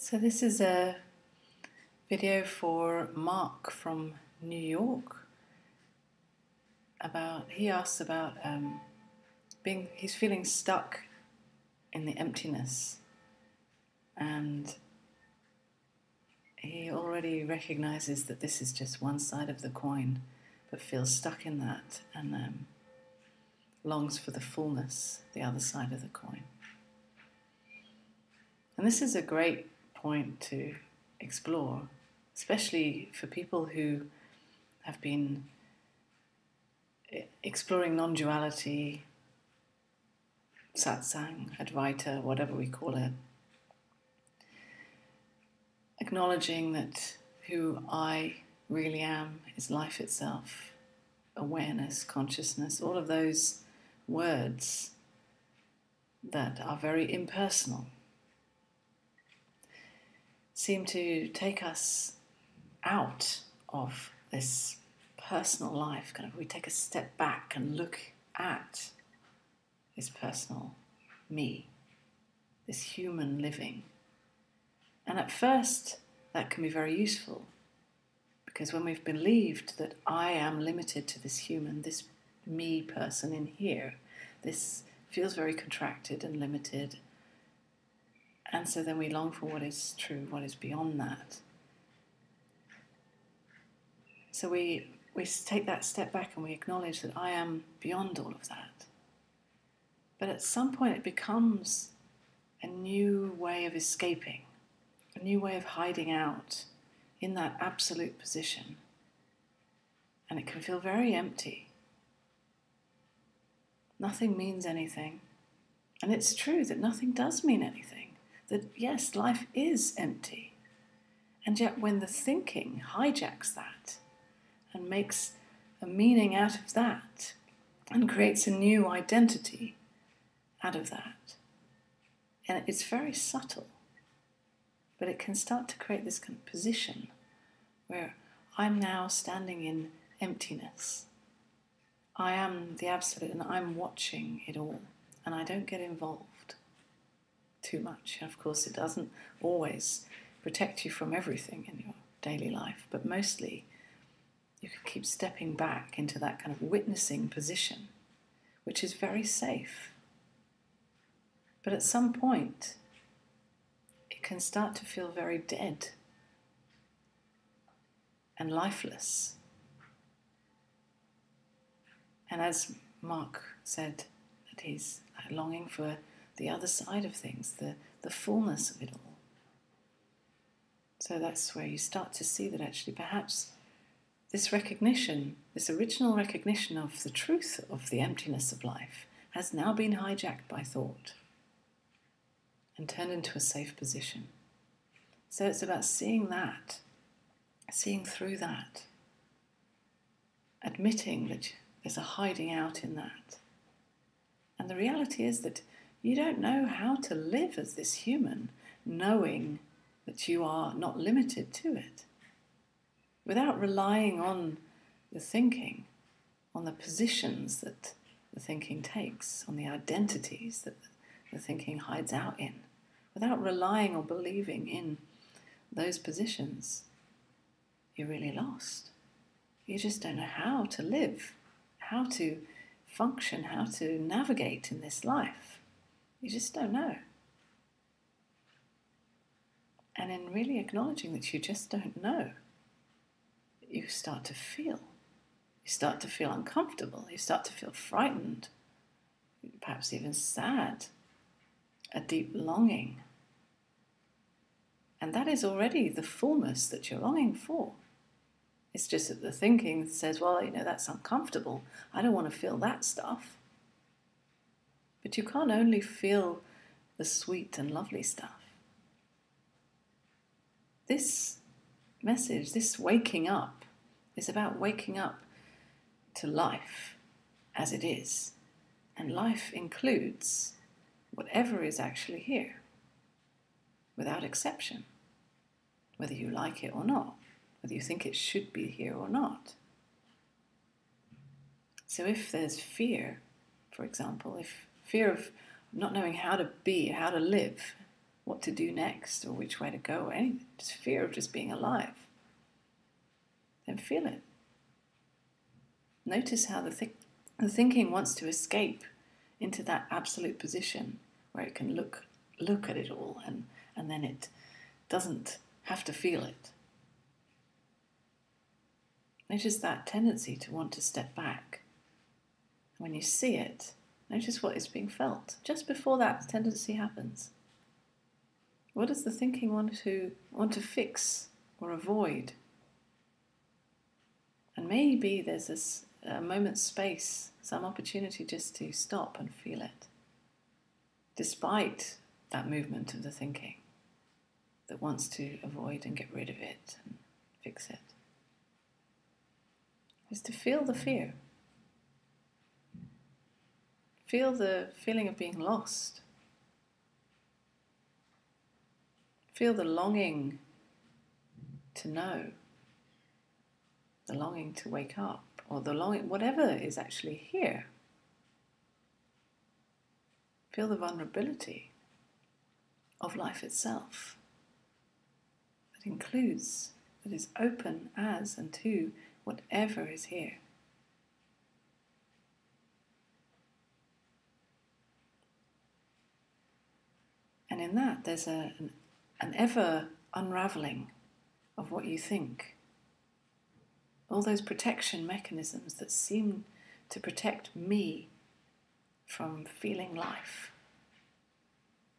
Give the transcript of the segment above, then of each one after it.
So this is a video for Mark from New York. He asks about he's feeling stuck in the emptiness, and he already recognizes that this is just one side of the coin, but feels stuck in that and longs for the fullness, the other side of the coin. And this is a great point to explore, especially for people who have been exploring non-duality, satsang, Advaita, whatever we call it, acknowledging that who I really am is life itself, awareness, consciousness, all of those words that are very impersonal seem to take us out of this personal life. We take a step back and look at this personal me, this human living. And at first, that can be very useful, because when we've believed that I am limited to this human, this me person in here, this feels very contracted and limited. And so then we long for what is true, what is beyond that. So we take that step back and we acknowledge that I am beyond all of that. But at some point it becomes a new way of escaping, a new way of hiding out in that absolute position. And it can feel very empty. Nothing means anything. And it's true that nothing does mean anything. That yes, life is empty. And yet when the thinking hijacks that and makes a meaning out of that and creates a new identity out of that, and it's very subtle, but it can start to create this kind of position where I'm now standing in emptiness. I am the absolute and I'm watching it all, and I don't get involved too much. Of course, it doesn't always protect you from everything in your daily life, but mostly you can keep stepping back into that kind of witnessing position, which is very safe. But at some point, it can start to feel very dead and lifeless. And as Mark said, that he's longing for the other side of things, the fullness of it all. So that's where you start to see that actually perhaps this recognition, this original recognition of the truth of the emptiness of life, has now been hijacked by thought and turned into a safe position. So it's about seeing that, seeing through that, admitting that there's a hiding out in that. And the reality is that you don't know how to live as this human, knowing that you are not limited to it, without relying on the thinking, on the positions that the thinking takes, on the identities that the thinking hides out in, without relying or believing in those positions. You're really lost. You just don't know how to live, how to function, how to navigate in this life. You just don't know. And in really acknowledging that you just don't know, you start to feel. You start to feel uncomfortable. You start to feel frightened, perhaps even sad, a deep longing. And that is already the fullness that you're longing for. It's just that the thinking says, well, that's uncomfortable. I don't want to feel that stuff. But you can't only feel the sweet and lovely stuff. This message, this waking up, is about waking up to life as it is. And life includes whatever is actually here, without exception, whether you like it or not, whether you think it should be here or not. So if there's fear, for example, if fear of not knowing how to be, how to live, what to do next or which way to go or anything, just fear of just being alive, then feel it. Notice how the thinking wants to escape into that absolute position where it can look at it all and then it doesn't have to feel it. Notice that tendency to want to step back. When you see it, notice what is being felt just before that tendency happens. What does the thinking want to fix or avoid? And maybe there's a moment's space, some opportunity just to stop and feel it, despite that movement of the thinking that wants to avoid and get rid of it and fix it. Is to feel the fear. Feel the feeling of being lost. Feel the longing to know, the longing to wake up, or the longing, whatever is actually here. Feel the vulnerability of life itself that includes, that is open as and to whatever is here. And in that, there's an ever unraveling of what you think. All those protection mechanisms that seem to protect me from feeling life,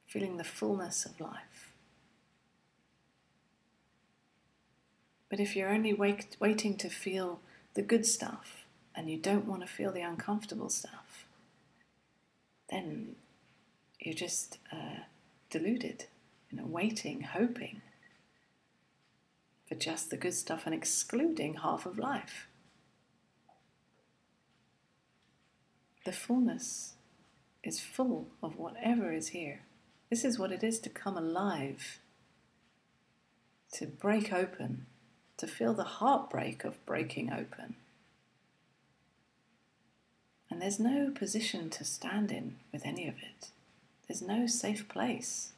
feeling the fullness of life. But if you're only waiting to feel the good stuff and you don't want to feel the uncomfortable stuff, then you're just deluded, waiting, hoping for just the good stuff and excluding half of life. The fullness is full of whatever is here. This is what it is to come alive, to break open, to feel the heartbreak of breaking open. And there's no position to stand in with any of it. There's no safe place.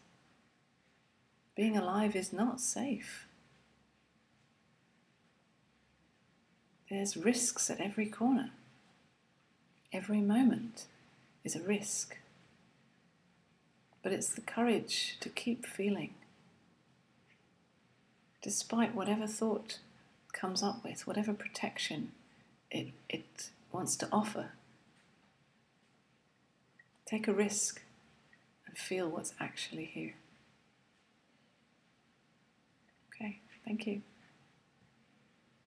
Being alive is not safe. There's risks at every corner. Every moment is a risk. But it's the courage to keep feeling, despite whatever thought comes up with, whatever protection it wants to offer. Take a risk and feel what's actually here. Okay, thank you.